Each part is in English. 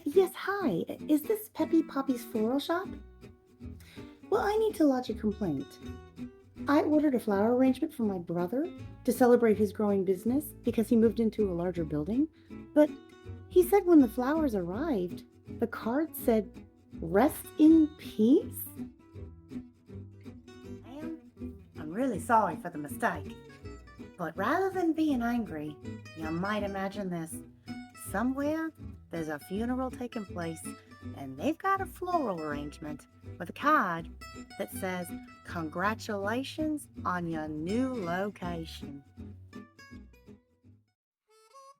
Yes, hi. Is this Peppy Poppy's floral shop? Well, I need to lodge a complaint. I ordered a flower arrangement for my brother to celebrate his growing business because he moved into a larger building. But he said when the flowers arrived, the card said, "Rest in peace." Ma'am, I'm really sorry for the mistake. But rather than being angry, you might imagine this. Somewhere there's a funeral taking place, and they've got a floral arrangement with a card that says, "Congratulations on your new location.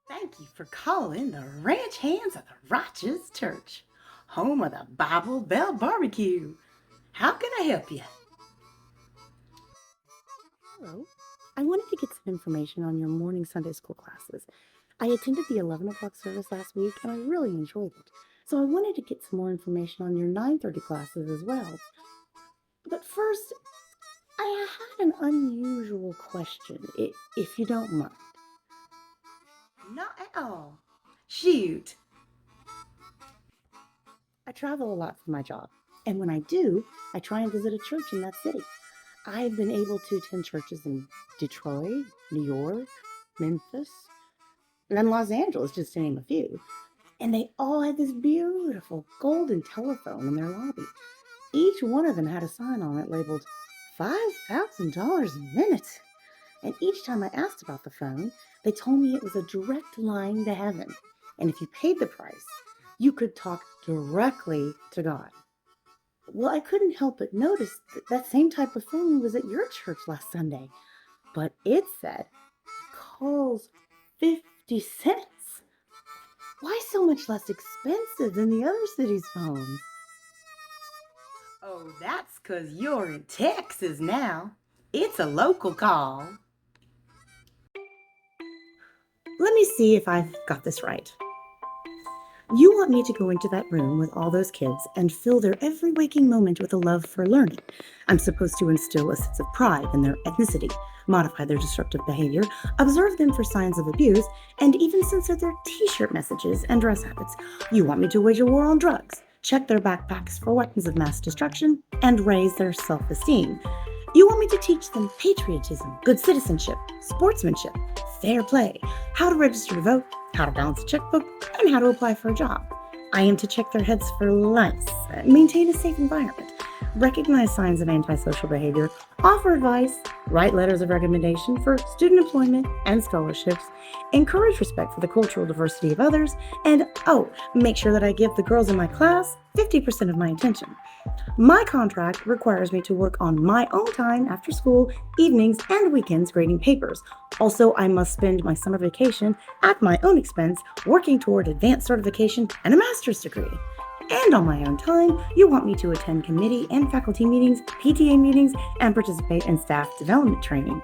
Thank you for calling the ranch hands of the Righteous Church, home of the Bible Bell Barbecue. How can I help you?" Hello. I wanted to get some information on your morning Sunday school classes. I attended the 11 o'clock service last week and I really enjoyed it. So I wanted to get some more information on your 9:30 classes as well. But first, I had an unusual question, if you don't mind. Not at all. Shoot. I travel a lot for my job, and when I do, I try and visit a church in that city. I've been able to attend churches in Detroit, New York, Memphis, and Los Angeles, just to name a few. And they all had this beautiful golden telephone in their lobby. Each one of them had a sign on it labeled $5,000 a minute. And each time I asked about the phone, they told me it was a direct line to heaven. And if you paid the price, you could talk directly to God. Well, I couldn't help but notice that same type of phone was at your church last Sunday. But it said, "Calls 50 cents. Why so much less expensive than the other city's phones?" Oh, that's 'cause you're in Texas now. It's a local call. Let me see if I've got this right. You want me to go into that room with all those kids and fill their every waking moment with a love for learning. I'm supposed to instill a sense of pride in their ethnicity, modify their disruptive behavior, observe them for signs of abuse, and even censor their t-shirt messages and dress habits. You want me to wage a war on drugs, check their backpacks for weapons of mass destruction, and raise their self-esteem. You want me to teach them patriotism, good citizenship, sportsmanship, fair play, how to register to vote, how to balance a checkbook, and how to apply for a job. I am to check their heads for lice, maintain a safe environment, recognize signs of antisocial behavior, offer advice, write letters of recommendation for student employment and scholarships, encourage respect for the cultural diversity of others, and make sure that I give the girls in my class 50% of my attention. My contract requires me to work on my own time after school, evenings, and weekends grading papers. Also, I must spend my summer vacation at my own expense working toward advanced certification and a master's degree. And on my own time, you want me to attend committee and faculty meetings, PTA meetings, and participate in staff development training.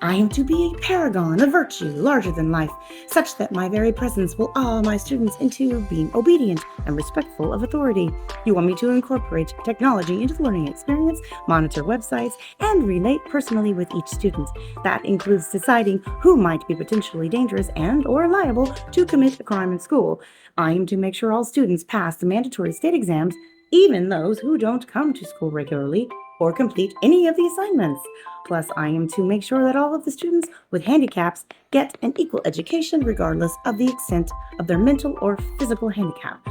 I am to be a paragon of virtue larger than life, such that my very presence will awe my students into being obedient and respectful of authority. You want me to incorporate technology into the learning experience, monitor websites, and relate personally with each student. That includes deciding who might be potentially dangerous and or liable to commit a crime in school. I am to make sure all students pass the mandatory state exams, even those who don't come to school regularly or complete any of the assignments. Plus, I am to make sure that all of the students with handicaps get an equal education regardless of the extent of their mental or physical handicap.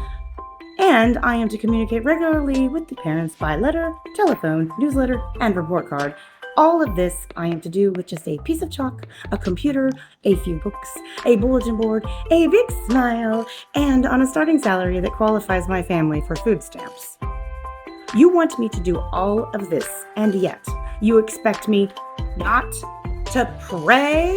And I am to communicate regularly with the parents by letter, telephone, newsletter, and report card. All of this I am to do with just a piece of chalk, a computer, a few books, a bulletin board, a big smile, and on a starting salary that qualifies my family for food stamps. You want me to do all of this, and yet you expect me not to pray?